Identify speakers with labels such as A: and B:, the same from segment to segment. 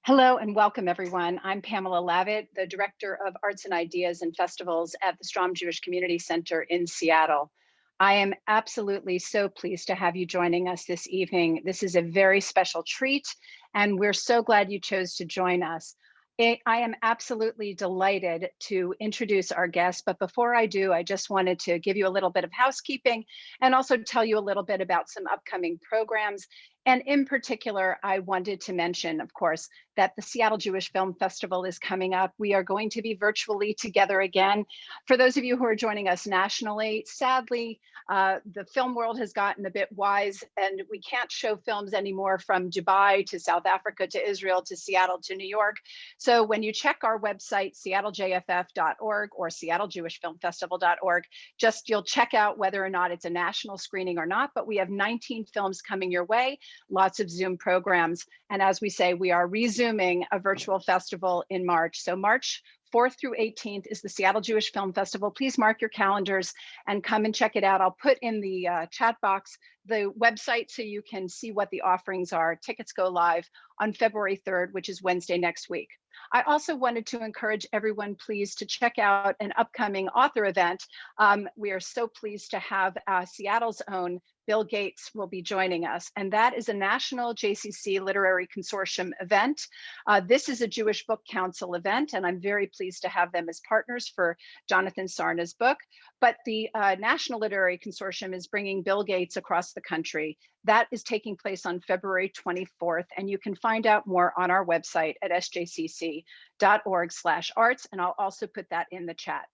A: Hello and welcome, everyone. I'm Pamela Lavitt, the Director of Arts and Ideas and Festivals at the Strom Jewish Community Center in Seattle. I am absolutely so pleased to have you joining us this evening. This is a very special treat, and we're so glad you chose to join us. I am absolutely delighted to introduce our guest, but before I do, I just wanted to give you a little bit of housekeeping and also tell you a little bit about some upcoming programs. And in particular, I wanted to mention, of course, that the Seattle Jewish Film Festival is coming up. We are going to be virtually together again. For those of you who are joining us nationally, sadly, the film world has gotten a bit wise and we can't show films anymore from Dubai to South Africa to Israel to Seattle to New York. So when you check our website, seattleJFF.org or seattlejewishfilmfestival.org, you'll check out whether or not it's a national screening or not, but we have 19 films coming your way, lots of Zoom programs. And as we say, we are resuming a virtual festival in March. So March 4th through 18th is the Seattle Jewish Film Festival. Please mark your calendars and come and check it out. I'll put in the chat box the website so you can see what the offerings are. Tickets go live on February 3rd, which is Wednesday next week. I also wanted to encourage everyone, please, to check out an upcoming author event. We are so pleased to have Seattle's own Bill Gates will be joining us, and that is a national JCC Literary Consortium event. This is a Jewish Book Council event, and I'm very pleased to have them as partners for Jonathan Sarna's book. But the National Literary Consortium is bringing Bill Gates across the country. That is taking place on February 24th, and you can find out more on our website at sjcc.org/arts, and I'll also put that in the chat.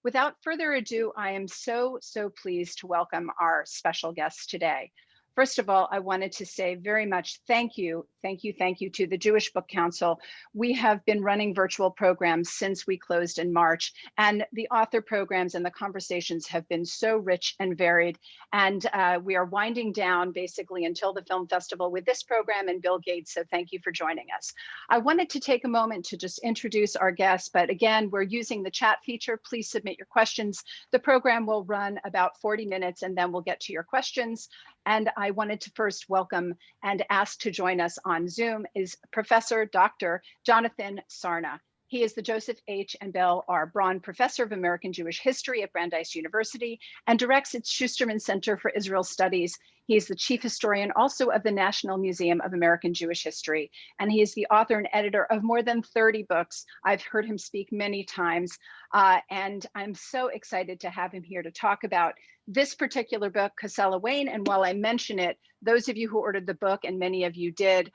A: Without further ado, I am so pleased to welcome our special guests today. First of all, I wanted to say very much thank you to the Jewish Book Council. We have been running virtual programs since we closed in March, and the author programs and the conversations have been so rich and varied. And we are winding down basically until the film festival with this program and Bill Gates, so thank you for joining us. I wanted to take a moment to just introduce our guests, but again, we're using the chat feature. Please submit your questions. The program will run about 40 minutes and then we'll get to your questions. And I wanted to first welcome and ask to join us on Zoom is Professor Dr. Jonathan Sarna. He is the Joseph H. and Belle R. Braun Professor of American Jewish History at Brandeis University and directs its Schusterman Center for Israel Studies. He is the chief historian also of the National Museum of American Jewish History, and he is the author and editor of more than 30 books. I've heard him speak many times, and I'm so excited to have him here to talk about this particular book, Cosella Wayne. And while I mention it, those of you who ordered the book, and many of you did,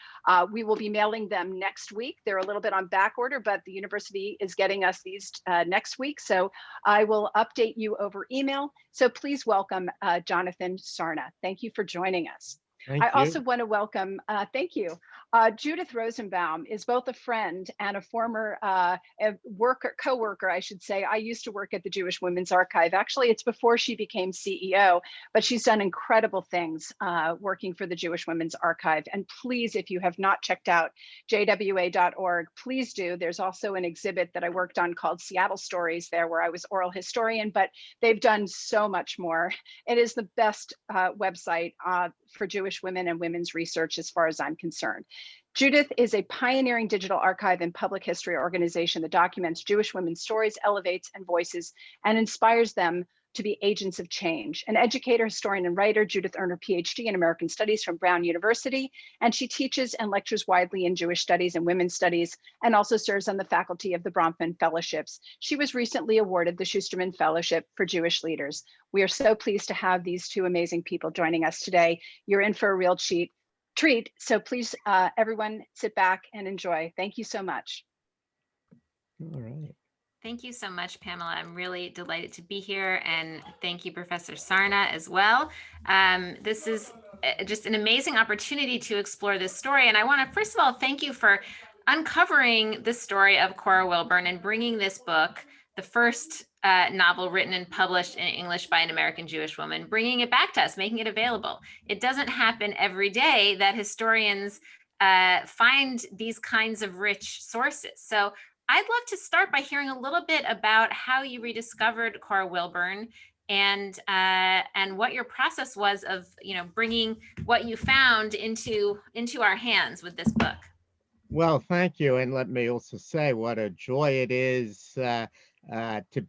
A: we will be mailing them next week. They're a little bit on back order, but the university is getting us these next week. So I will update you over email. So please welcome Jonathan Sarna. Thank you for joining us. I also want to welcome, thank you. Judith Rosenbaum is both a friend and a former co-worker, I should say. I used to work at the Jewish Women's Archive. Actually, it's before she became CEO, but she's done incredible things working for the Jewish Women's Archive. And please, if you have not checked out jwa.org, please do. There's also an exhibit that I worked on called Seattle Stories there, where I was oral historian, but they've done so much more. It is the best website for Jewish women and women's research as far as I'm concerned. Judith is a pioneering digital archive and public history organization that documents Jewish women's stories, elevates and voices, and inspires them to be agents of change. An educator, historian, and writer, Judith earned her PhD in American Studies from Brown University, and she teaches and lectures widely in Jewish studies and women's studies, and also serves on the faculty of the Bronfman Fellowships. She was recently awarded the Schusterman Fellowship for Jewish Leaders. We are so pleased to have these two amazing people joining us today. You're in for a real treat. So please, everyone, sit back and enjoy. Thank you so much.
B: All right.
C: Thank you so much, Pamela. I'm really delighted to be here, and thank you, Professor Sarna, as well. This is just an amazing opportunity to explore this story, and I want to, first of all, thank you for uncovering the story of Cora Wilburn and bringing this book, the first novel written and published in English by an American Jewish woman, bringing it back to us, making it available. It doesn't happen every day that historians find these kinds of rich sources. So I'd love to start by hearing a little bit about how you rediscovered Cora Wilburn and what your process was of, bringing what you found into our hands with this book.
B: Well, thank you. And let me also say what a joy it is to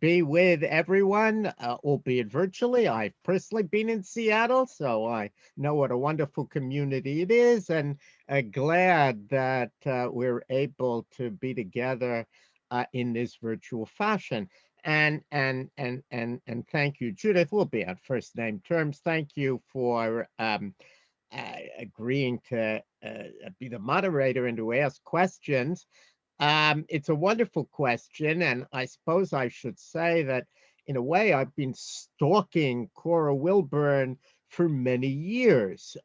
B: be with everyone, albeit virtually. I've personally been in Seattle, so I know what a wonderful community it is, and glad that we're able to be together in this virtual fashion. And thank you, Judith. We'll be on first name terms. Thank you for agreeing to be the moderator and to ask questions. It's a wonderful question, and I suppose I should say that in a way I've been stalking Cora Wilburn for many years.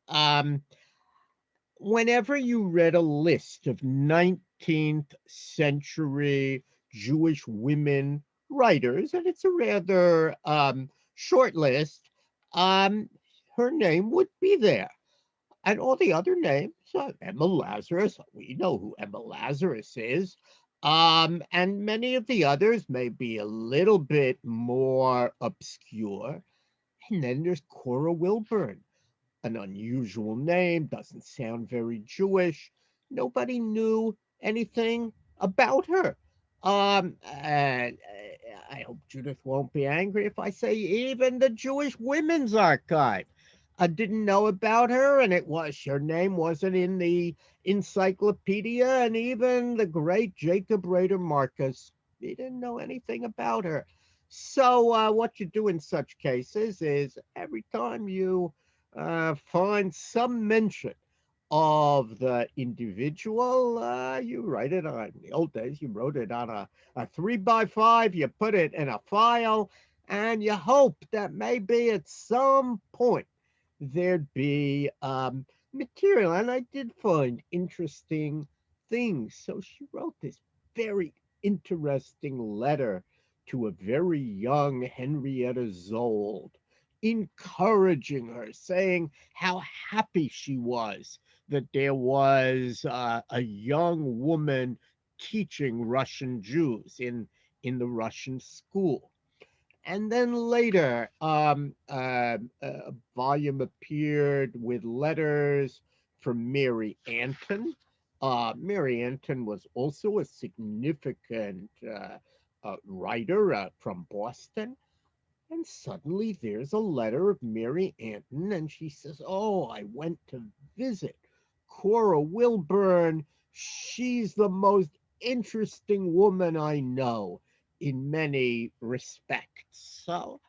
B: Whenever you read a list of 19th century Jewish women writers, and it's a rather short list, um, her name would be there. And all the other names, Emma Lazarus, we know who Emma Lazarus is. And many of the others may be a little bit more obscure. And then there's Cora Wilburn, an unusual name, doesn't sound very Jewish. Nobody knew anything about her. And I hope Judith won't be angry if I say even the Jewish Women's Archive I didn't know about her, and her name wasn't in the encyclopedia, and even the great Jacob Rader Marcus, he didn't know anything about her. So what you do in such cases is every time you find some mention of the individual, you write it on. In the old days, you wrote it on a 3x5, you put it in a file, and you hope that maybe at some point there'd be material. And I did find interesting things. So she wrote this very interesting letter to a very young Henrietta Zold, encouraging her, saying how happy she was that there was a young woman teaching Russian Jews in the Russian school. And then later, a volume appeared with letters from Mary Anton. Mary Anton was also a significant writer from Boston. And suddenly there's a letter of Mary Anton, and she says, "Oh, I went to visit Cora Wilburn. She's the most interesting woman I know in many respects." So,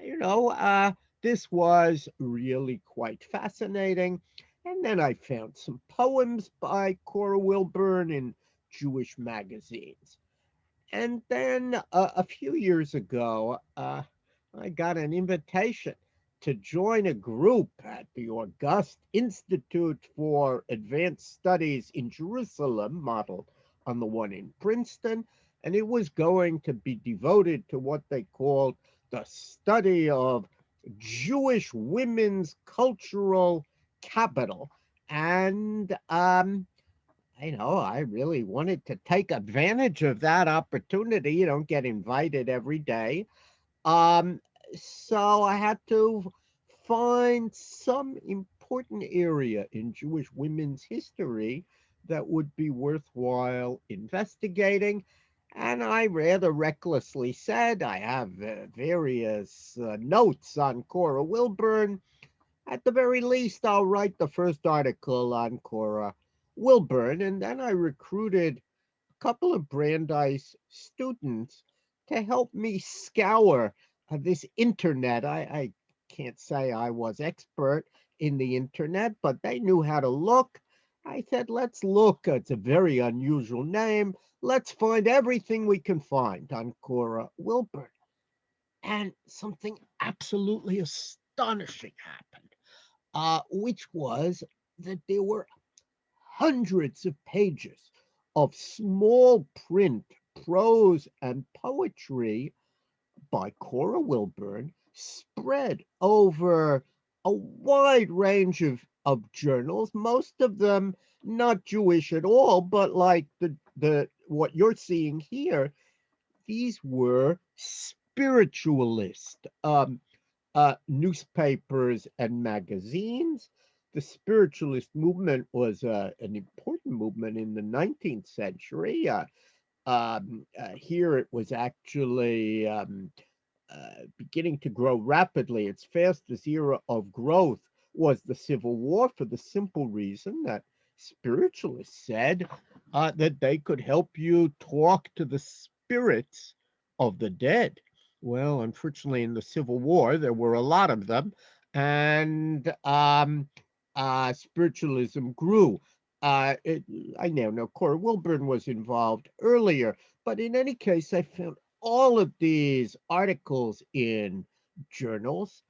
B: you know, this was really quite fascinating. And then I found some poems by Cora Wilburn in Jewish magazines. And then a few years ago, I got an invitation to join a group at the August Institute for Advanced Studies in Jerusalem, modeled on the one in Princeton. And it was going to be devoted to what they called the study of Jewish women's cultural capital. And I really wanted to take advantage of that opportunity. You don't get invited every day. Um, so I had to find some important area in Jewish women's history that would be worthwhile investigating. And I rather recklessly said, I have various notes on Cora Wilburn. At the very least, I'll write the first article on Cora Wilburn. And then I recruited a couple of Brandeis students to help me scour this internet. I can't say I was expert in the internet, but they knew how to look. I said, let's look. It's a very unusual name. Let's find everything we can find on Cora Wilburn. And something absolutely astonishing happened, which was that there were hundreds of pages of small print prose and poetry by Cora Wilburn spread over a wide range of journals, most of them not Jewish at all, but like the what you're seeing here, these were spiritualist newspapers and magazines. the spiritualist movement was an important movement in the 19th century. Here it was actually beginning to grow rapidly. Its fastest era of growth was the Civil War, for the simple reason that spiritualists said that they could help you talk to the spirits of the dead. Well, unfortunately, in the Civil War, there were a lot of them, and spiritualism grew. I now know Cora Wilburn was involved earlier, but in any case, I found all of these articles in journals.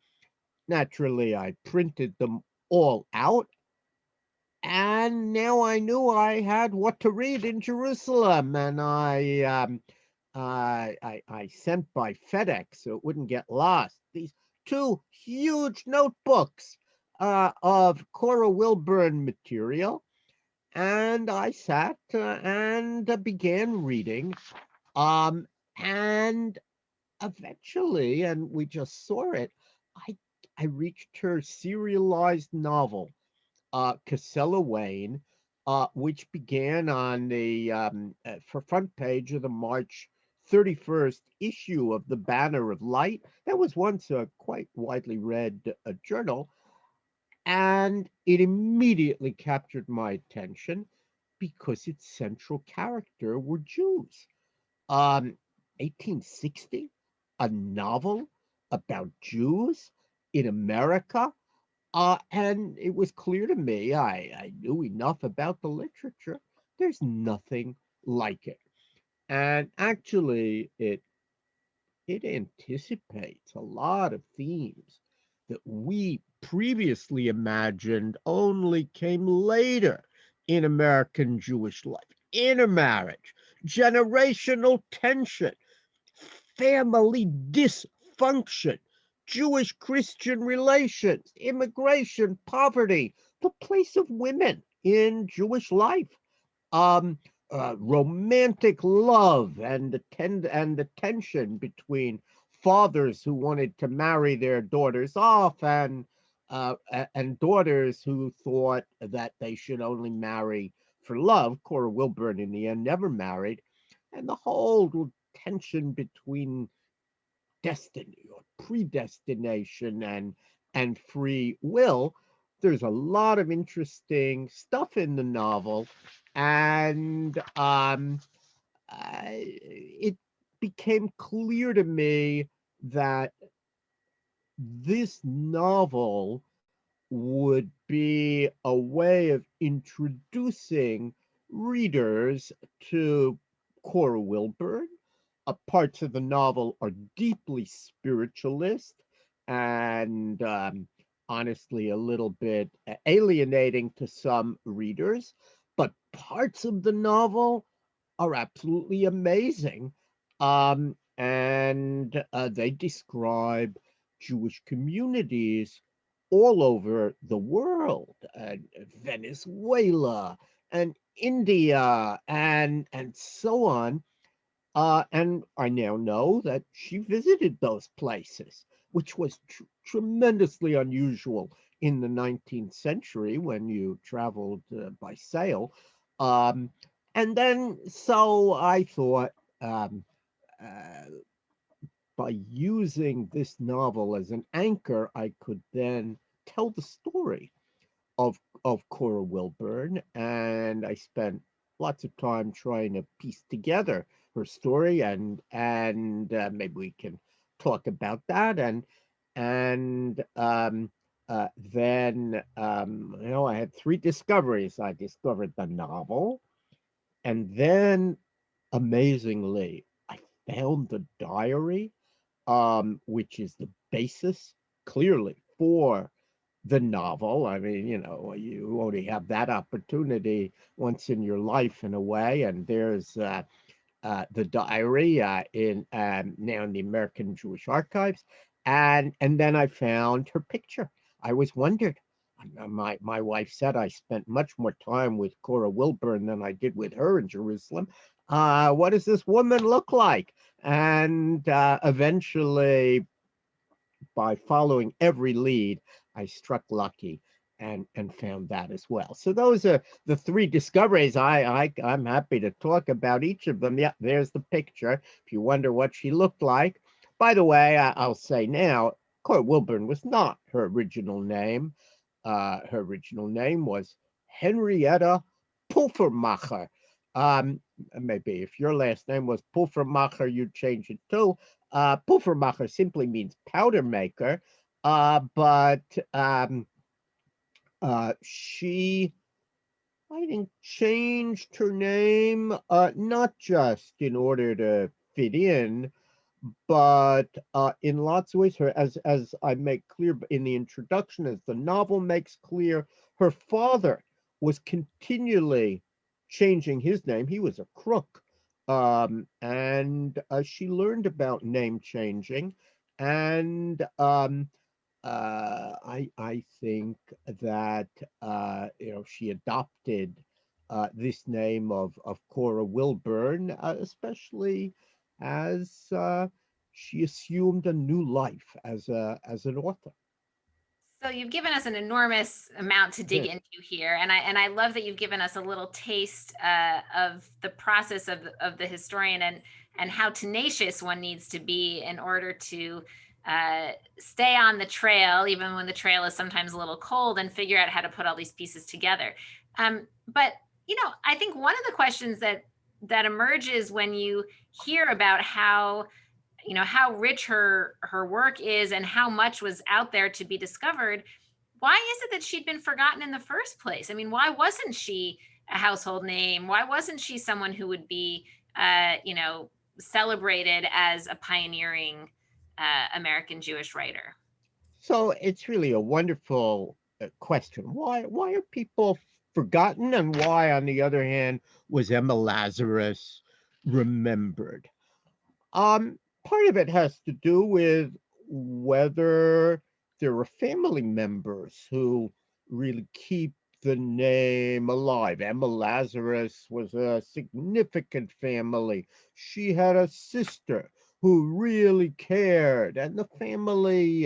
B: Naturally, I printed them all out, and now I knew I had what to read in Jerusalem, and I sent by FedEx so it wouldn't get lost these two huge notebooks of Cora Wilburn material, and I sat and began reading. Um, and eventually, and we just saw it, I I reached her serialized novel, Cosella Wayne, which began on the front page of the March 31st issue of the Banner of Light. That was once a quite widely read journal, and it immediately captured my attention because its central character were Jews. 1860, a novel about Jews in America. And it was clear to me, I knew enough about the literature. There's nothing like it. And actually, it anticipates a lot of themes that we previously imagined only came later in American Jewish life: intermarriage, generational tension, family dysfunction, Jewish Christian relations, immigration, poverty, the place of women in Jewish life, um, romantic love, and the tension between fathers who wanted to marry their daughters off, and daughters who thought that they should only marry for love. Cora Wilburn, in the end, never married, and the whole tension between destiny or predestination and free will. There's a lot of interesting stuff in the novel, and it became clear to me that this novel would be a way of introducing readers to Cora Wilburn. Parts of the novel are deeply spiritualist and honestly a little bit alienating to some readers, but parts of the novel are absolutely amazing. And they describe Jewish communities all over the world, Venezuela and India and so on. And I now know that she visited those places, which was tremendously unusual in the 19th century when you traveled by sail. Um, and then, so I thought, uh, by using this novel as an anchor, I could then tell the story of Cora Wilburn, and I spent lots of time trying to piece together her story, and maybe we can talk about that, and then I had three discoveries. I discovered the novel, and then amazingly, I found the diary, which is the basis clearly for the novel. I mean, you only have that opportunity once in your life in a way. And there's the diary in now in the American Jewish Archives, and then I found her picture. I always wondered. My wife said I spent much more time with Cora Wilburn than I did with her in Jerusalem. What does this woman look like? And eventually, by following every lead, I struck lucky and found that as well. So those are the three discoveries. I'm happy to talk about each of them. Yeah, there's the picture. If you wonder what she looked like. By the way, I'll say now, Cora Wilburn was not her original name. Her original name was Henrietta Pulvermacher. Maybe if your last name was Pulvermacher, you'd change it too. Pulvermacher simply means powder maker, but she, I think, changed her name not just in order to fit in, but in lots of ways, as I make clear in the introduction, as the novel makes clear, her father was continually changing his name. He was a crook, and she learned about name changing, and I think that she adopted this name of Cora Wilburn, especially as she assumed a new life as an author.
C: So you've given us an enormous amount to dig
B: Yes.
C: into here, and I love that you've given us a little taste of the process of the historian and how tenacious one needs to be in order to stay on the trail, even when the trail is sometimes a little cold, and figure out how to put all these pieces together. But I think one of the questions that emerges when you hear about how rich her work is and how much was out there to be discovered, why is it that she'd been forgotten in the first place? I mean, why wasn't she a household name? Why wasn't she someone who would be celebrated as a pioneering American Jewish writer?
B: So it's really a wonderful question. Why are people forgotten, and why, on the other hand, was Emma Lazarus remembered? Part of it has to do with whether there are family members who really keep the name alive. Emma Lazarus was a significant family. She had a sister who really cared, and the family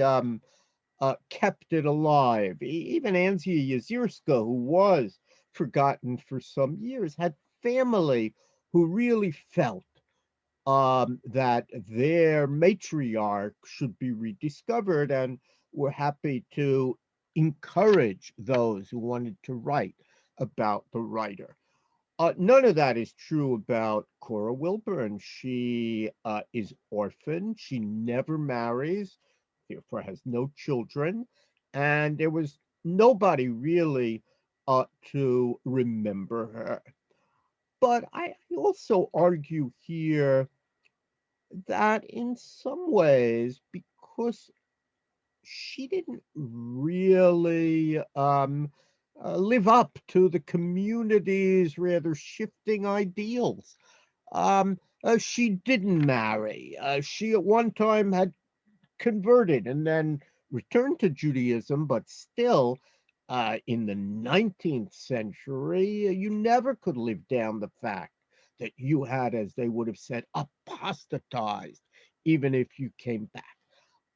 B: kept it alive. Even Anzia Yazirska, who was forgotten for some years, had family who really felt that their matriarch should be rediscovered, and were happy to encourage those who wanted to write about the writer. None of that is true about Cora Wilburn. She is orphaned. She never marries, therefore has no children, and there was nobody really to remember her. But I also argue here that in some ways, because she didn't really live up to the community's rather shifting ideals. She didn't marry. She at one time had converted and then returned to Judaism, but still, in the 19th century, you never could live down the fact that you had, as they would have said, apostatized, even if you came back.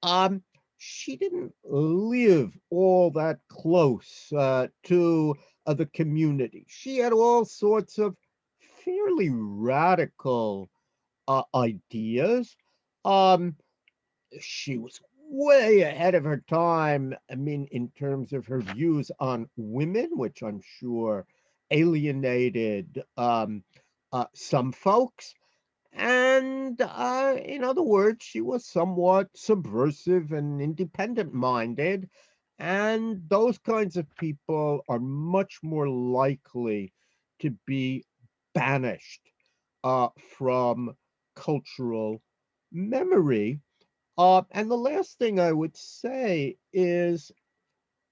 B: Um, she didn't live all that close to the community. She had all sorts of fairly radical ideas. Um, she was way ahead of her time. I mean, in terms of her views on women, which I'm sure alienated some folks. And in other words, she was somewhat subversive and independent minded. And those kinds of people are much more likely to be banished from cultural memory. And the last thing I would say is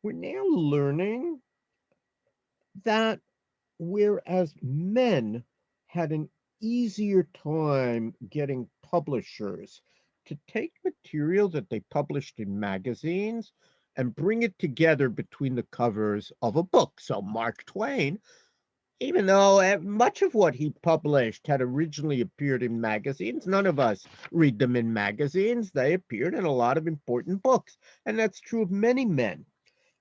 B: we're now learning that whereas men had an easier time getting publishers to take material that they published in magazines and bring it together between the covers of a book. So Mark Twain, even though much of what he published had originally appeared in magazines, none of us read them in magazines. They appeared in a lot of important books. And that's true of many men.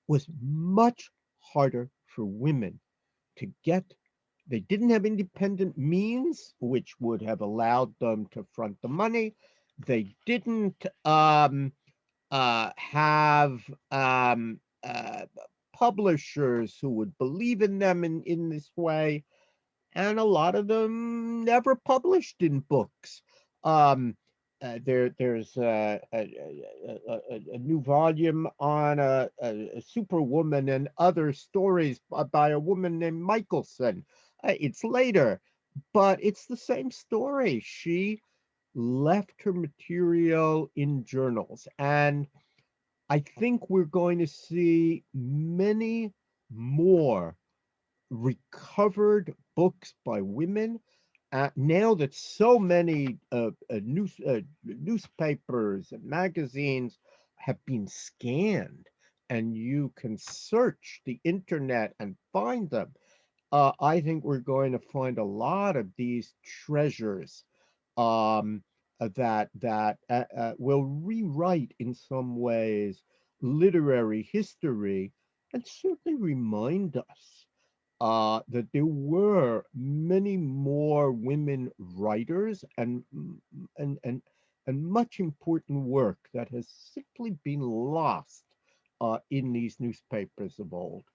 B: Was much harder for women to get. They didn't have independent means, which would have allowed them to front the money. They didn't have publishers who would believe in them in this way, and a lot of them never published in books. There's a new volume on a superwoman and other stories by a woman named Michelson. It's later, but it's the same story. She left her material in journals, and I think we're going to see many more recovered books by women. Now that so many newspapers and magazines have been scanned, and you can search the internet and find them, I think we're going to find a lot of these treasures um, that will rewrite in some ways literary history, and certainly remind us that there were many more women writers, and much important work that has simply been lost in these newspapers of old.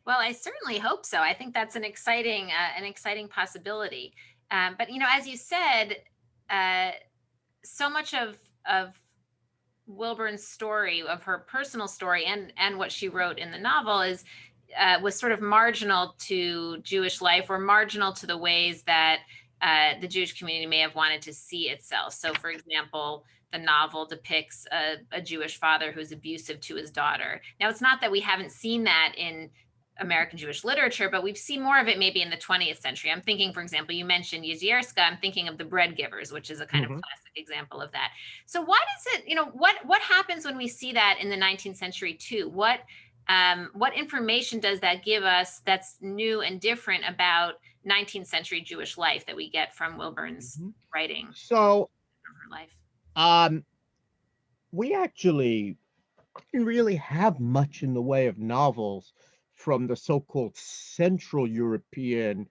C: Well, I certainly hope so. I think that's an exciting possibility. But as you said, so much of Wilburn's story, of her personal story, and what she wrote in the novel was sort of marginal to Jewish life, or marginal to the ways that the Jewish community may have wanted to see itself. So, for example, the novel depicts a Jewish father who's abusive to his daughter. Now, it's not that we haven't seen that in American Jewish literature, but we've seen more of it maybe in the 20th century. I'm thinking, for example, you mentioned Yezierska. I'm thinking of The Bread Givers, which is a kind of classic example of that. So why does it, what happens when we see that in the 19th century too? What information does that give us that's new and different about 19th century Jewish life that we get from Wilburn's writing?
B: So,
C: from her life?
B: We actually didn't really have much in the way of novels from the so-called Central European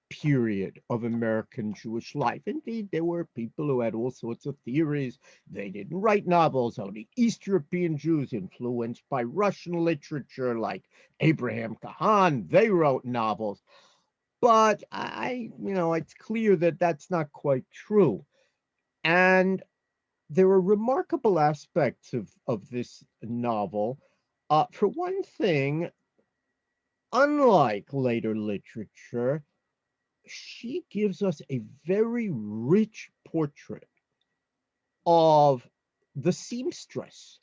B: period of American Jewish life. Indeed, there were people who had all sorts of theories. They didn't write novels. Only East European Jews influenced by Russian literature, like Abraham Kahan, they wrote novels. But it's clear that that's not quite true. And there are remarkable aspects of this novel. For one thing, unlike later literature, she gives us a very rich portrait of the seamstress.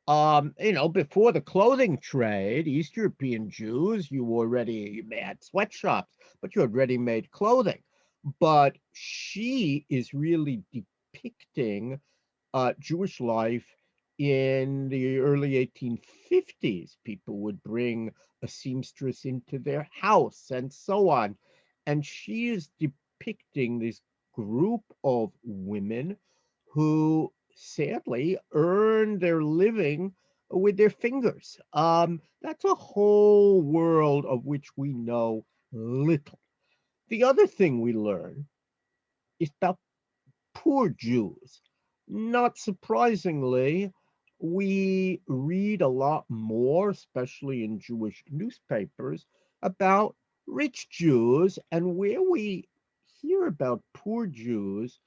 B: Before the clothing trade, East European Jews, you had sweatshops, but you had ready-made clothing. But she is really depicting Jewish life in the early 1850s. People would bring a seamstress into their house and so on. And she is depicting this group of women who sadly earn their living with their fingers. That's a whole world of which we know little. The other thing we learn is about poor Jews. Not surprisingly, we read a lot more, especially in Jewish newspapers, about rich Jews, and where we hear about poor Jews,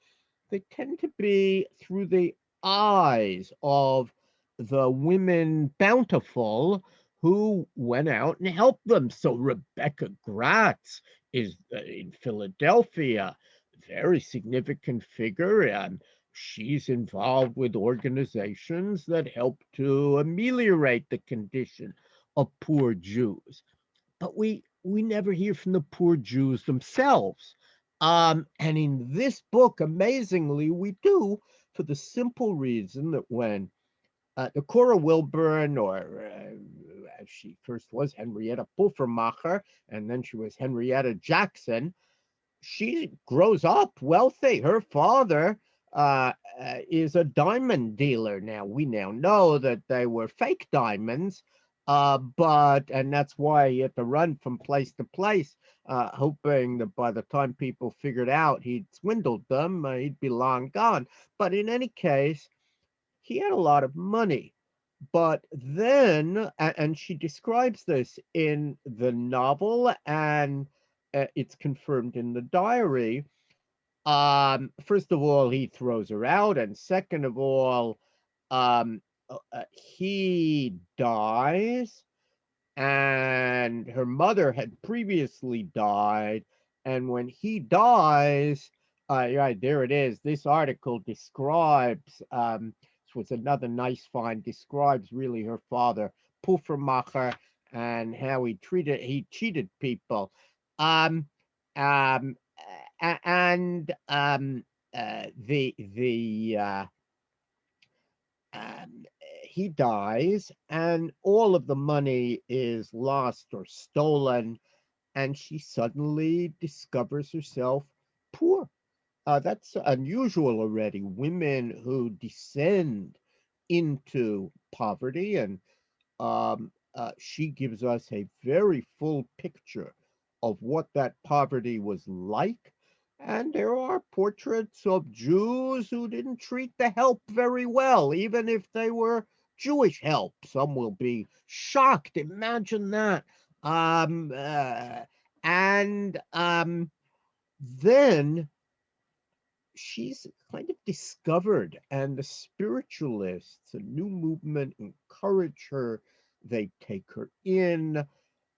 B: they tend to be through the eyes of the women bountiful who went out and helped them. So Rebecca Gratz is in Philadelphia, very significant figure, and she's involved with organizations that help to ameliorate the condition of poor Jews. But we never hear from the poor Jews themselves. And in this book, amazingly, we do, for the simple reason that when the Cora Wilburn, or as she first was Henrietta Pulvermacher, and then she was Henrietta Jackson, she grows up wealthy. Her father is a diamond dealer. Now, we now know that they were fake diamonds, And that's why he had to run from place to place, hoping that by the time people figured out he'd swindled them, he'd be long gone. But in any case, he had a lot of money. But then, and she describes this in the novel, and it's confirmed in the diary. First of all, he throws her out, and second of all, um, he dies, and her mother had previously died. And when he dies, right there it is. This article describes, this was another nice find, describes really her father, Puffermacher, and how he cheated people. Um, um, and the um, he dies, and all of the money is lost or stolen, and she suddenly discovers herself poor. That's unusual already. Women who descend into poverty, and she gives us a very full picture of what that poverty was like. And there are portraits of Jews who didn't treat the help very well, even if they were Jewish help. Some will be shocked. Imagine that. Um, uh, and then she's kind of discovered, and the spiritualists, a new movement, encourage her. They take her in,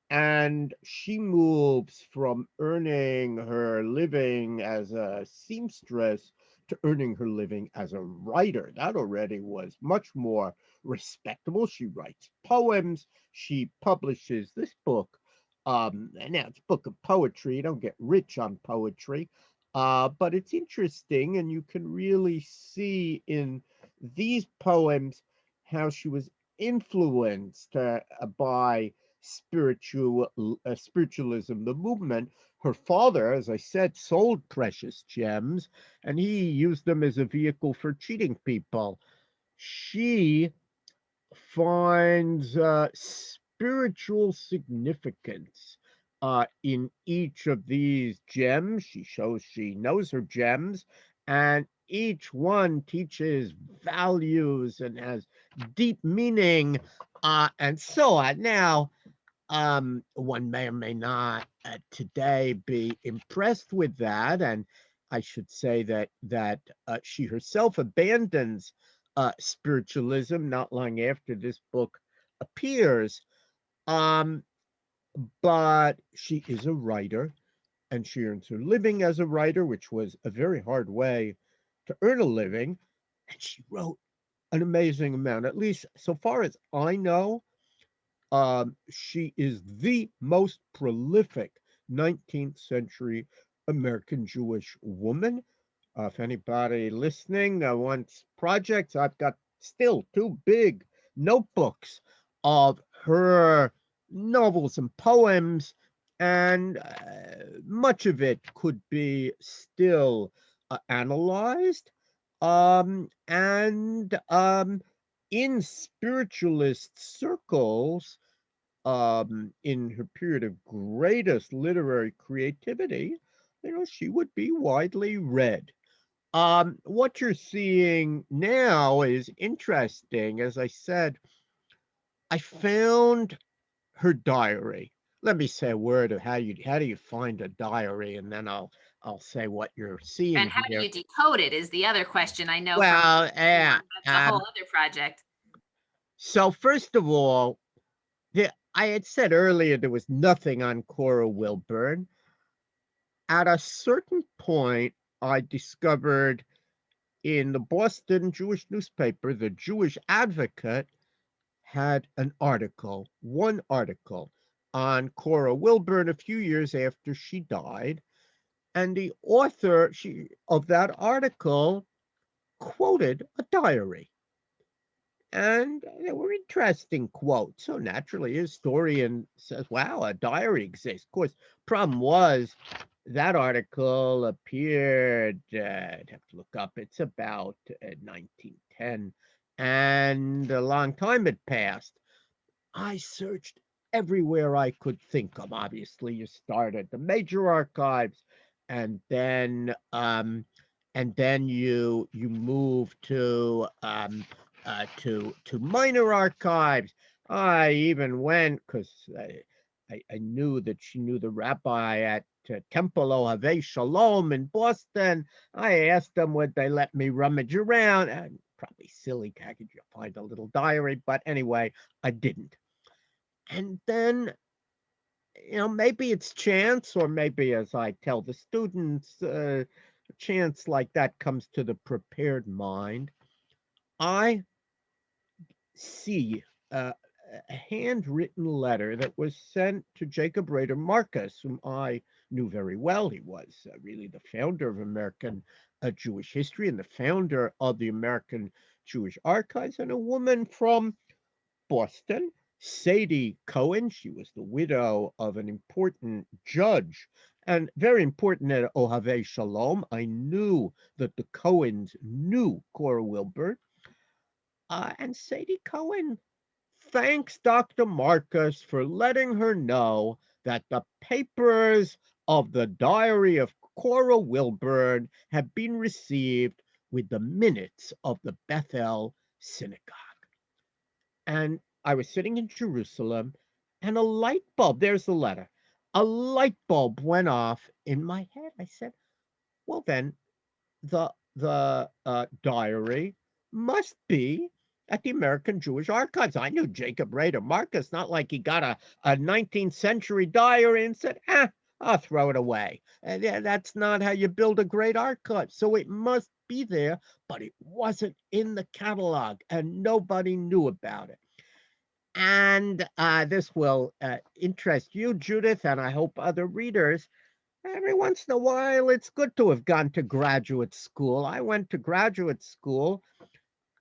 B: and she moves from earning her living as a seamstress to earning her living as a writer. That already was much more respectable. She writes poems. She publishes this book. And now it's a book of poetry. You don't get rich on poetry, but it's interesting, and you can really see in these poems how she was influenced by spiritualism, the movement. Her father, as I said, sold precious gems, and he used them as a vehicle for cheating people. She finds spiritual significance in each of these gems. She shows she knows her gems, and each one teaches values and has deep meaning, and so on. Now, one may or may not today be impressed with that, and I should say that she herself abandons spiritualism not long after this book appears. Um, but she is a writer, and she earns her living as a writer, which was a very hard way to earn a living. And she wrote an amazing amount, at least so far as I know. She is the most prolific 19th century American Jewish woman. If anybody listening wants projects, I've got still two big notebooks of her novels and poems, and much of it could be still analyzed. And in spiritualist circles, in her period of greatest literary creativity, she would be widely read. What you're seeing now is interesting. As I said, I found her diary. Let me say a word of how do you find a diary, and then I'll say what you're seeing
C: And how do
B: here.
C: you decode it is the other question I know from
B: Well, yeah.
C: that's a whole other project.
B: So first of all, I had said earlier there was nothing on Cora Wilburn. At a certain point, I discovered in the Boston Jewish newspaper, the Jewish Advocate had one article on Cora Wilburn a few years after she died. And the author of that article quoted a diary. And they were interesting quotes. So naturally, a historian says, wow, a diary exists. Of course, problem was that article appeared, I'd have to look up, it's about 1910, and a long time had passed. I searched everywhere I could think of. Obviously, you start at the major archives, and then you move to minor archives. I even went because I knew that she knew the rabbi at Temple Ohavei Shalom in Boston. I asked them would they let me rummage around, and probably silly, how could you find a little diary? But anyway, I didn't. And then, maybe it's chance, or maybe, as I tell the students, a chance like that comes to the prepared mind. I see a handwritten letter that was sent to Jacob Rader Marcus, whom I knew very well. He was really the founder of American Jewish history and the founder of the American Jewish Archives, and a woman from Boston, Sadie Cohen. She was the widow of an important judge and very important at Ohavei Shalom. I knew that the Cohens knew Cora Wilburn. And Sadie Cohen thanks Dr. Marcus for letting her know that the papers of the diary of Cora Wilburn have been received with the minutes of the Bethel Synagogue. And I was sitting in Jerusalem, and a light bulb, there's the letter, a light bulb went off in my head. I said, well, then the diary must be at the American Jewish Archives. I knew Jacob Rader Marcus, not like he got a 19th century diary and said, I'll throw it away. And that's not how you build a great archive. So it must be there, but it wasn't in the catalog, and nobody knew about it. And this will interest you, Judith, and I hope other readers. Every once in a while, it's good to have gone to graduate school. I went to graduate school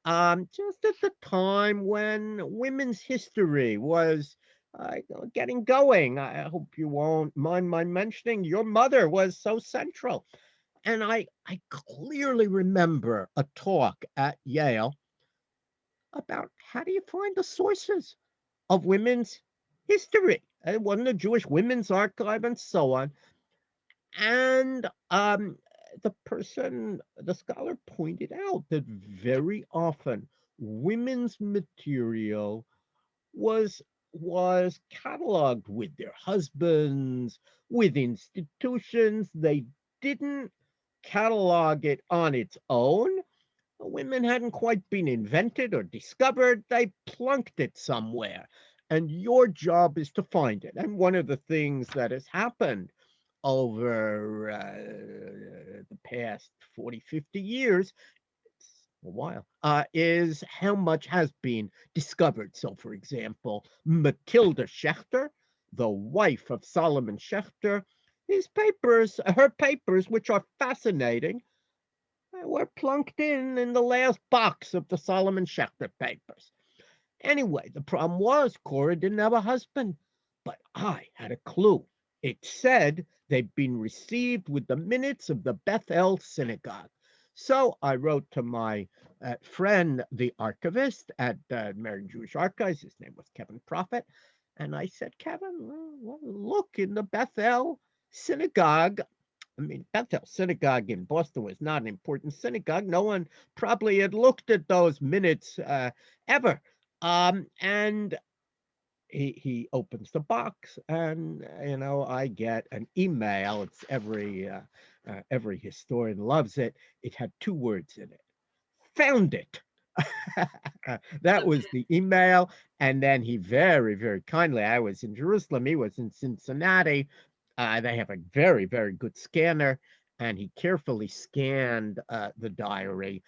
B: just at the time when women's history was getting going. I hope you won't mind my mentioning your mother was so central. And I clearly remember a talk at Yale about how do you find the sources of women's history. It wasn't a Jewish Women's Archive and so on. And the scholar pointed out that very often women's material was cataloged with their husbands, with institutions. They didn't catalog it on its own. Women hadn't quite been invented or discovered. They plunked it somewhere. And your job is to find it. And one of the things that has happened over the past 40, 50 years, it's a while, is how much has been discovered. So, for example, Matilda Schechter, the wife of Solomon Schechter, her papers, which are fascinating, were plunked in the last box of the Solomon Schechter papers. Anyway, the problem was Cora didn't have a husband, but I had a clue. It said they'd been received with the minutes of the Bethel Synagogue. So I wrote to my friend, the archivist at American Jewish Archives. His name was Kevin Prophet. And I said, Kevin, look in the Bethel Synagogue. I mean, Bethel Synagogue in Boston was not an important synagogue. No one probably had looked at those minutes ever. And he opens the box, and I get an email. It's every historian loves it. It had two words in it: found it. That was the email. And then he very, very kindly, I was in Jerusalem, he was in Cincinnati. They have a very, very good scanner, and he carefully scanned the diary,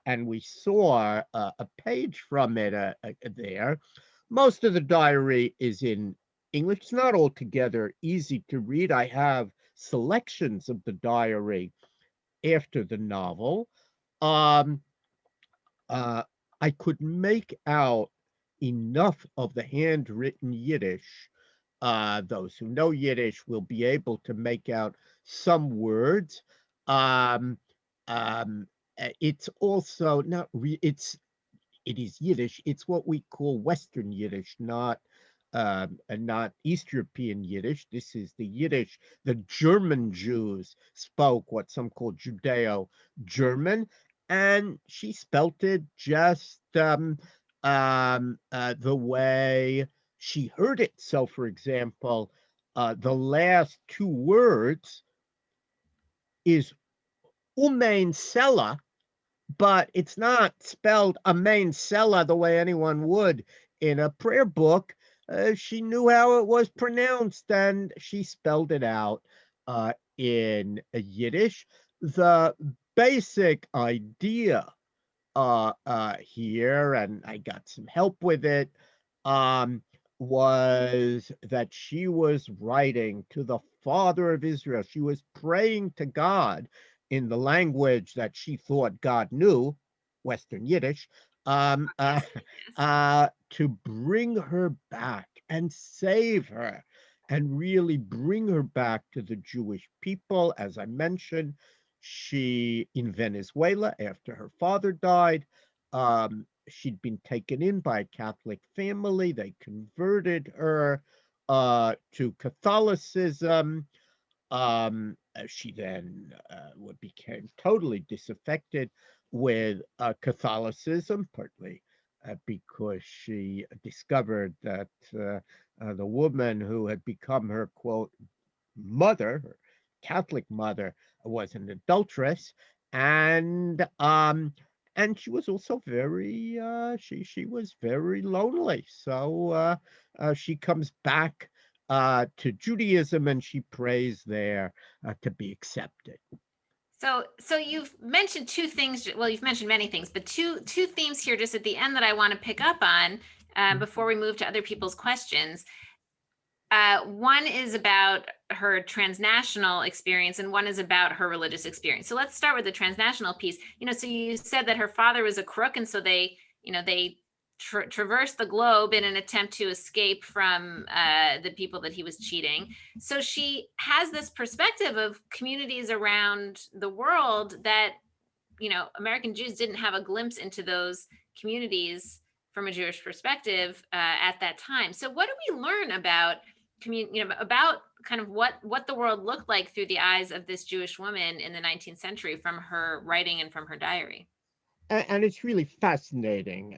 B: and we saw a page from it there. Most of the diary is in English. It's not altogether easy to read. I have selections of the diary after the novel. Um, I could make out enough of the handwritten Yiddish. Those who know Yiddish will be able to make out some words. Um, it's also not. It's it is Yiddish. It's what we call Western Yiddish, not East European Yiddish. This is the Yiddish the German Jews spoke, what some call Judeo-German, and she spelt it just the way she heard it. So, for example, the last two words is umain sella, but it's not spelled Amen Sella the way anyone would in a prayer book. She knew how it was pronounced, and she spelled it out in Yiddish. The basic idea here, and I got some help with it, um, was that she was writing to the father of Israel. She was praying to God in the language that she thought God knew, Western Yiddish, to bring her back and save her and really bring her back to the Jewish people. As I mentioned, she, in Venezuela, after her father died, she'd been taken in by a Catholic family. They converted her to Catholicism. She then became totally disaffected with Catholicism, partly because she discovered that the woman who had become her, quote, mother, her Catholic mother, was an adulteress, and she was also very she was very lonely. So she comes back to Judaism, and she prays there to be accepted.
C: So you've mentioned two things. Well, you've mentioned many things, but two themes here just at the end that I want to pick up on before we move to other people's questions. One is about her transnational experience, and one is about her religious experience. So let's start with the transnational piece. So you said that her father was a crook, and so they traversed the globe in an attempt to escape from the people that he was cheating. So she has this perspective of communities around the world that, American Jews didn't have a glimpse into those communities from a Jewish perspective at that time. So what do we learn about about kind of what the world looked like through the eyes of this Jewish woman in the 19th century from her writing and from her diary?
B: And it's really fascinating.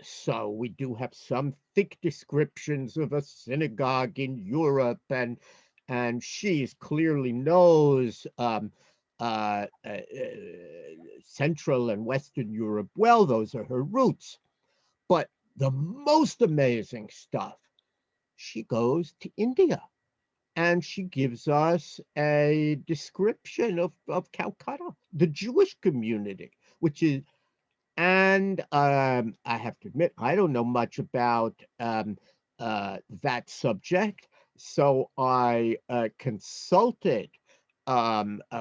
B: So we do have some thick descriptions of a synagogue in Europe, and she clearly knows Central and Western Europe well. Those are her roots. But the most amazing stuff, she goes to India, and she gives us a description of Calcutta, the Jewish community, which is, and I have to admit, I don't know much about that subject, so I consulted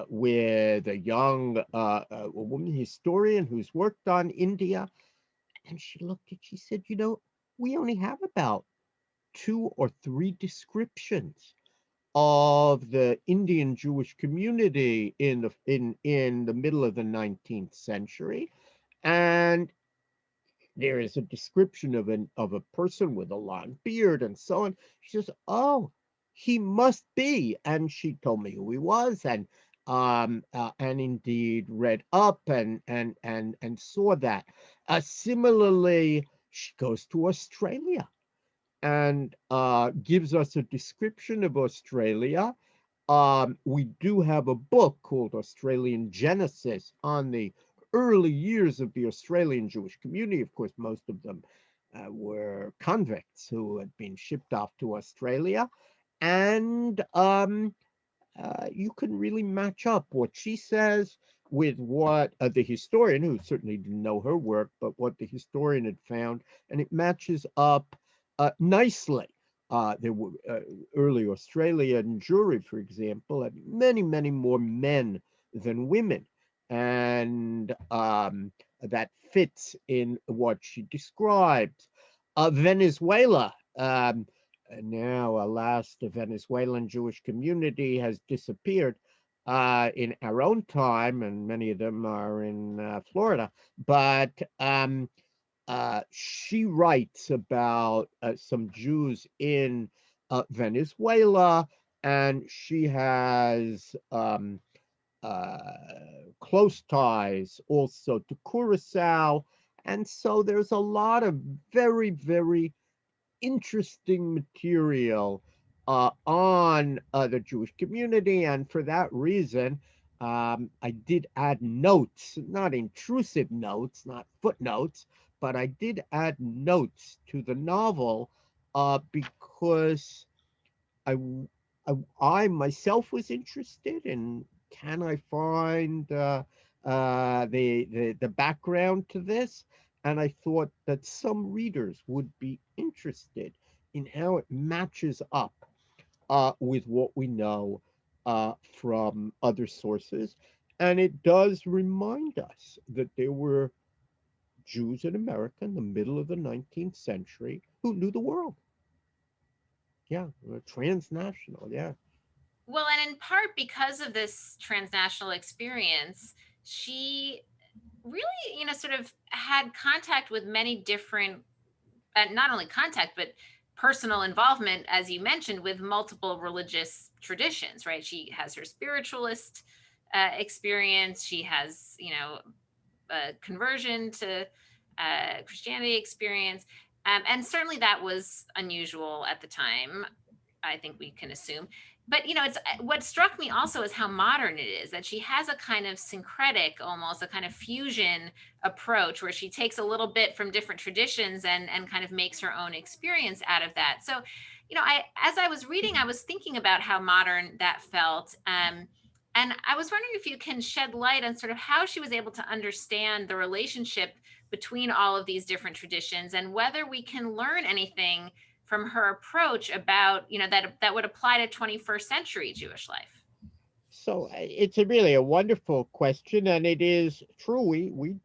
B: with a young woman historian who's worked on India, and she said, we only have about 2 or 3 descriptions of the Indian Jewish community in the middle of the 19th century. And there is a description of a person with a long beard and so on. She says, "Oh, he must be," and she told me who he was, and indeed read up and saw that. Similarly, she goes to Australia and gives us a description of Australia. We do have a book called Australian Genesis on the early years of the Australian Jewish community. Of course, most of them were convicts who had been shipped off to Australia. And you can really match up what she says with what the historian, who certainly didn't know her work, but what the historian had found, and it matches up nicely. There were early Australian Jewry, for example, had many, many more men than women. And that fits in what she describes. Venezuela, now, alas, the Venezuelan Jewish community has disappeared. in our own time, and many of them are in Florida. But she writes about some Jews in Venezuela, and she has close ties also to Curacao. And so there's a lot of very, very interesting material on the Jewish community. And for that reason, I did add notes, not intrusive notes, not footnotes, but I did add notes to the novel because I, I myself was interested in, can I find the background to this? And I thought that some readers would be interested in how it matches up with what we know from other sources. And it does remind us that there were Jews in America in the middle of the 19th century who knew the world. Yeah, transnational. Yeah.
C: Well, and in part because of this transnational experience, she really, sort of had contact with many different, not only contact, but personal involvement, as you mentioned, with multiple religious traditions, right? She has her spiritualist experience. She has, a conversion to Christianity experience. And certainly that was unusual at the time, I think we can assume. But it's what struck me also is how modern it is, that she has a kind of syncretic, almost a kind of fusion approach where she takes a little bit from different traditions and kind of makes her own experience out of that. So, as I was reading, I was thinking about how modern that felt. And I was wondering if you can shed light on sort of how she was able to understand the relationship between all of these different traditions, and whether we can learn anything from her approach about, that would apply to 21st century Jewish life.
B: So it's really a wonderful question, and it is true. We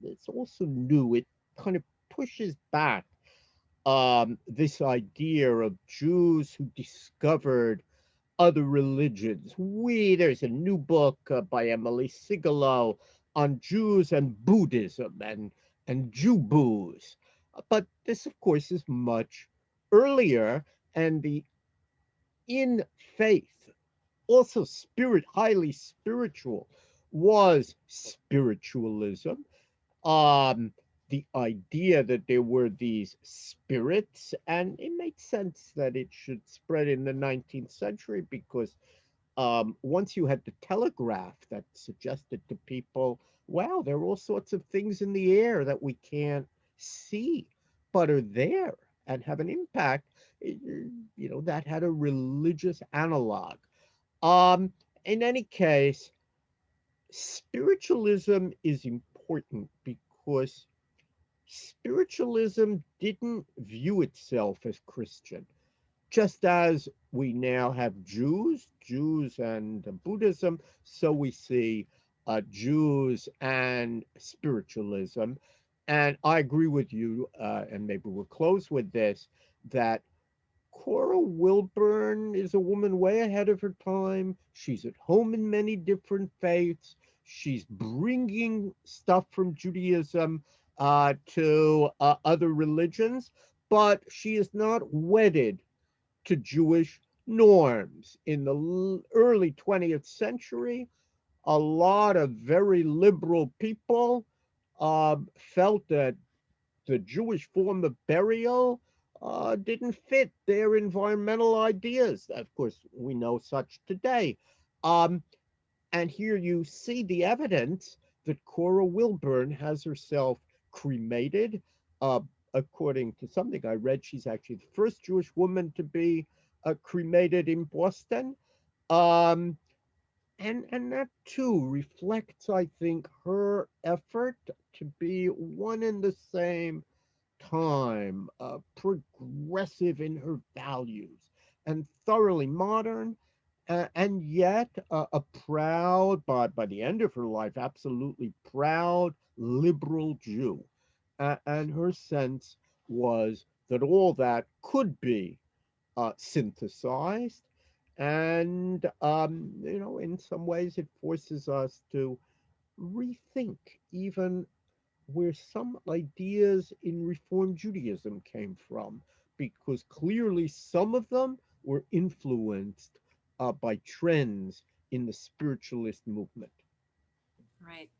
B: it's also new. It kind of pushes back this idea of Jews who discovered other religions. There's a new book by Emily Sigelow on Jews and Buddhism and Jew booze. But this, of course, is much earlier, and the in faith, also highly spiritual, was spiritualism. Um, the idea that there were these spirits, and it makes sense that it should spread in the 19th century because once you had the telegraph that suggested to people, wow, there are all sorts of things in the air that we can't see, but are there and have an impact, that had a religious analog. Um, in any case, spiritualism is important because spiritualism didn't view itself as Christian, just as we now have Jews and Buddhism, so we see Jews and spiritualism. And I agree with you, and maybe we'll close with this, that Cora Wilburn is a woman way ahead of her time. She's at home in many different faiths. She's bringing stuff from Judaism to other religions, but she is not wedded to Jewish norms. In the early 20th century, a lot of very liberal people felt that the Jewish form of burial didn't fit their environmental ideas. Of course, we know such today. Um, and here you see the evidence that Cora Wilburn has herself cremated. Uh, According to something I read, she's actually the first Jewish woman to be cremated in Boston. Um, and that too reflects, I think, her effort to be one and the same time, progressive in her values, and thoroughly modern, and yet a proud, but by the end of her life, absolutely proud liberal Jew. And her sense was that all that could be synthesized, And, in some ways, it forces us to rethink even where some ideas in Reform Judaism came from, because clearly some of them were influenced by trends in the spiritualist movement.
C: Right.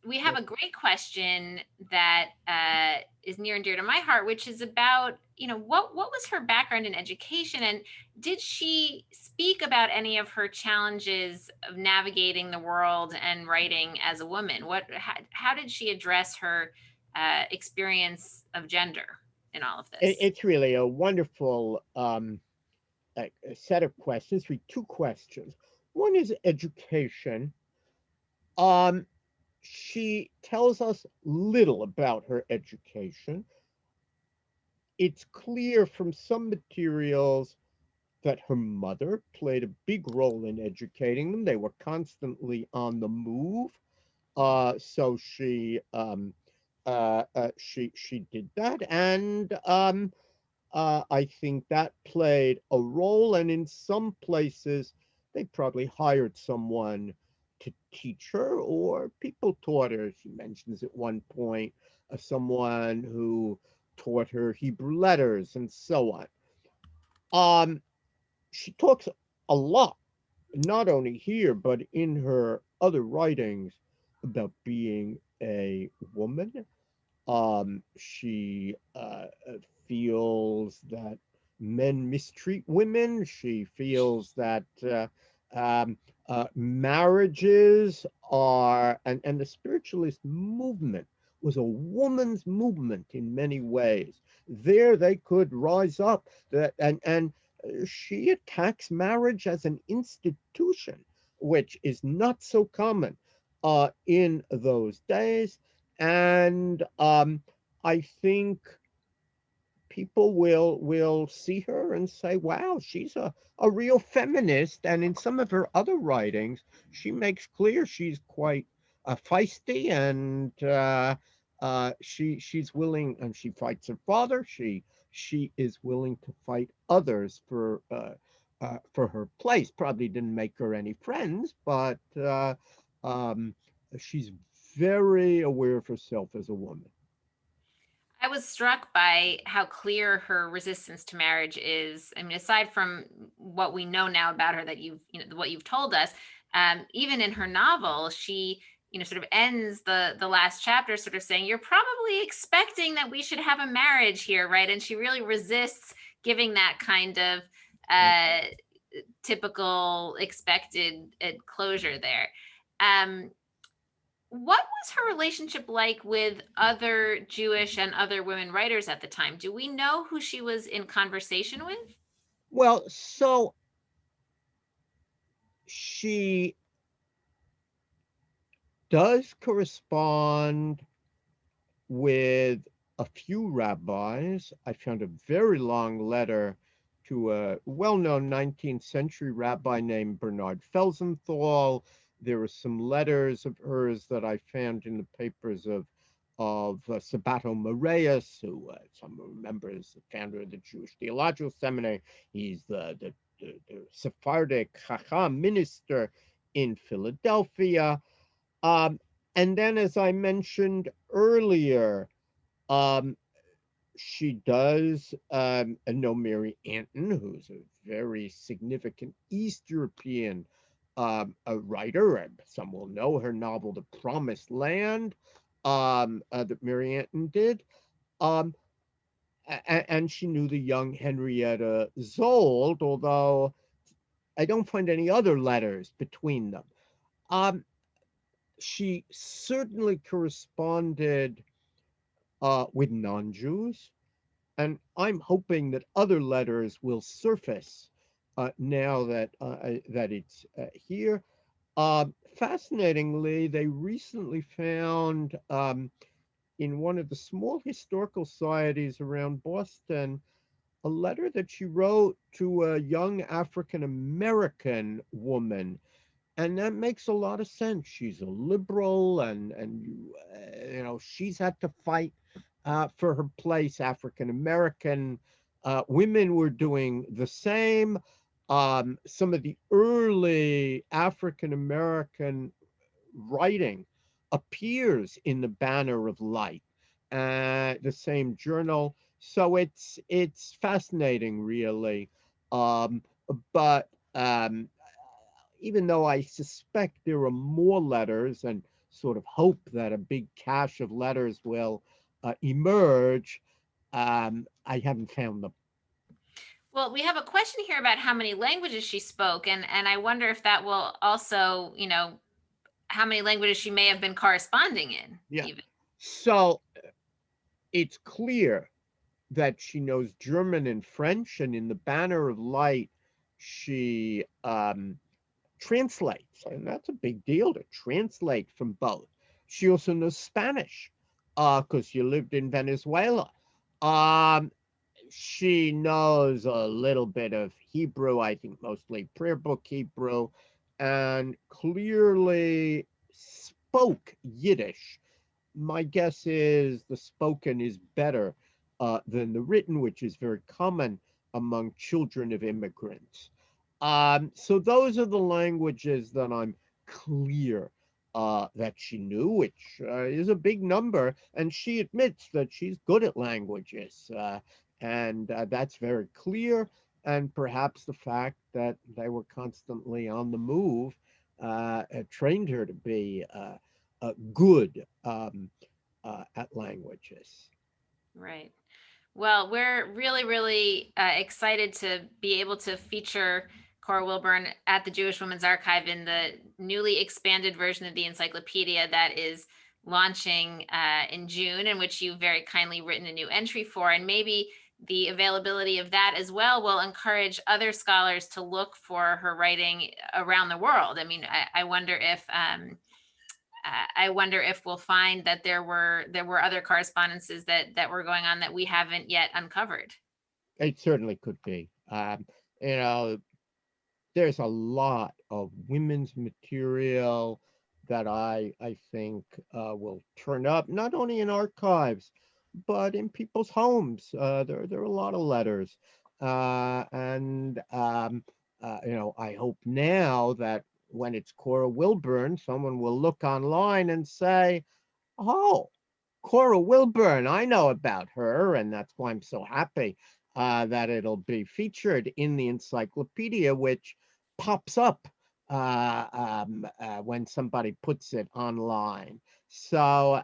C: We have a great question that is near and dear to my heart, which is about, what was her background in education, and did she speak about any of her challenges of navigating the world and writing as a woman? How did she address her experience of gender in all of this?
B: It's really a wonderful a set of questions, two questions. One is education. Um, she tells us little about her education. It's clear from some materials that her mother played a big role in educating them. They were constantly on the move. So she did that, and I think that played a role. And in some places, they probably hired someone to teach her, or people taught her. She mentions at one point someone who taught her Hebrew letters and so on. She talks a lot, not only here, but in her other writings, about being a woman. She feels that men mistreat women. She feels that marriages are, and the spiritualist movement was a woman's movement in many ways. There they could rise up, and she attacks marriage as an institution, which is not so common in those days. And I think people will see her and say, "Wow, she's a real feminist." And in some of her other writings, she makes clear she's quite feisty, and she's willing, and she fights her father. She is willing to fight others for her place. Probably didn't make her any friends, but um, she's very aware of herself as a woman.
C: I was struck by how clear her resistance to marriage is. I mean, aside from what we know now about her, that what you've told us, even in her novel, she, sort of ends the last chapter, sort of saying, "You're probably expecting that we should have a marriage here, right?" And she really resists giving that kind of uh, typical expected closure there. Um, what was her relationship like with other Jewish and other women writers at the time? Do we know who she was in conversation with?
B: Well, so she does correspond with a few rabbis. I found a very long letter to a well-known 19th century rabbi named Bernard Felsenthal. There were some letters of hers that I found in the papers of Sabato Moraeus, who some remember is the founder of the Jewish Theological Seminary. He's the Sephardic Chacham minister in Philadelphia. Um, and then, as I mentioned earlier, um, she does know Mary Anton, who's a very significant East European a writer. Some will know her novel, The Promised Land, that Mary Anton did. Um, and she knew the young Henrietta Zold, although I don't find any other letters between them. Um, she certainly corresponded with non-Jews, and I'm hoping that other letters will surface now that it's here. Fascinatingly, they recently found in one of the small historical societies around Boston a letter that she wrote to a young African American woman, and that makes a lot of sense. She's a liberal, and she's had to fight for her place. African American women were doing the same. some of the early African American writing appears in the Banner of Light, the same journal. So it's fascinating, really. Um, but even though I suspect there are more letters and sort of hope that a big cache of letters will emerge, I haven't found them.
C: Well, we have a question here about how many languages she spoke, and I wonder if that will also, how many languages she may have been corresponding in,
B: Yeah.
C: even.
B: So it's clear that she knows German and French, and in the Banner of Light, she translates, and that's a big deal to translate from both. She also knows Spanish, because she lived in Venezuela. Um, she knows a little bit of Hebrew, I think mostly prayer book Hebrew, and clearly spoke Yiddish. My guess is the spoken is better than the written, which is very common among children of immigrants. So those are the languages that I'm clear that she knew, which is a big number, and she admits that she's good at languages, and that's very clear. And perhaps the fact that they were constantly on the move trained her to be good at languages.
C: Right. Well, we're really, really excited to be able to feature Cora Wilburn at the Jewish Women's Archive in the newly expanded version of the encyclopedia that is launching in June, in which you've very kindly written a new entry for. And maybe the availability of that as well will encourage other scholars to look for her writing around the world. I mean, I wonder if we'll find that there were other correspondences that were going on that we haven't yet uncovered.
B: It certainly could be. You know, there's a lot of women's material that I think will turn up not only in archives but in people's homes. There are a lot of letters, and I hope now that when it's Cora Wilburn, someone will look online and say, "Oh, Cora Wilburn, I know about her," and that's why I'm so happy that it'll be featured in the encyclopedia, which pops up when somebody puts it online. So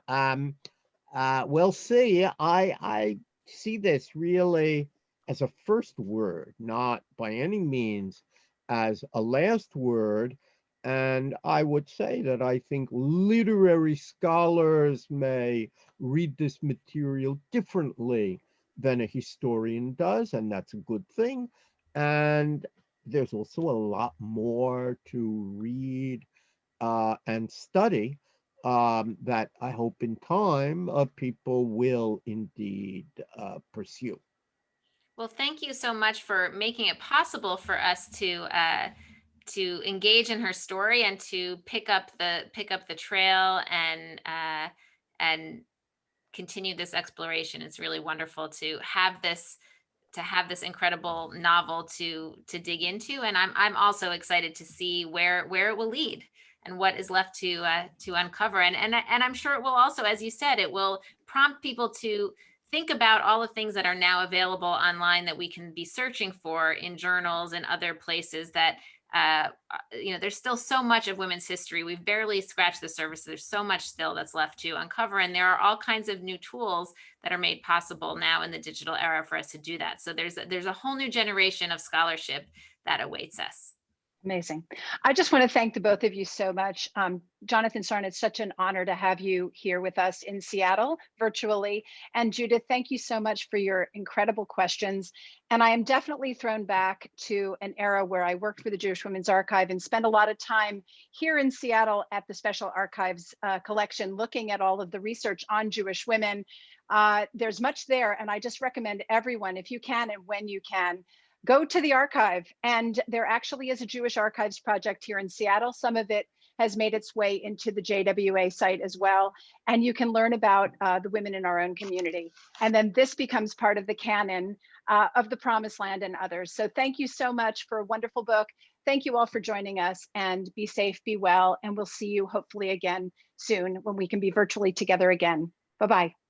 B: we'll see. I see this really as a first word, not by any means as a last word. And I would say that I think literary scholars may read this material differently than a historian does, and that's a good thing. And there's also a lot more to read and study that I hope in time people will indeed pursue.
C: Well, thank you so much for making it possible for us to engage in her story and to pick up the trail and continue this exploration. It's really wonderful to have this incredible novel to dig into, and I'm also excited to see where it will lead and what is left to uncover. And I'm sure it will also, as you said, it will prompt people to think about all the things that are now available online that we can be searching for in journals and other places that there's still so much of women's history. We've barely scratched the surface. There's so much still that's left to uncover. And there are all kinds of new tools that are made possible now in the digital era for us to do that. So there's a whole new generation of scholarship that awaits us.
A: Amazing. I just want to thank the both of you so much. Jonathan Sarna, it's such an honor to have you here with us in Seattle virtually. And Judith, thank you so much for your incredible questions. And I am definitely thrown back to an era where I worked for the Jewish Women's Archive and spent a lot of time here in Seattle at the Special Archives collection, looking at all of the research on Jewish women. There's much there, and I just recommend everyone, if you can and when you can, go to the archive. And there actually is a Jewish archives project here in Seattle. Some of it has made its way into the JWA site as well. And you can learn about the women in our own community. And then this becomes part of the canon of the Promised Land and others. So thank you so much for a wonderful book. Thank you all for joining us, and be safe, be well, and we'll see you hopefully again soon when we can be virtually together again. Bye-bye.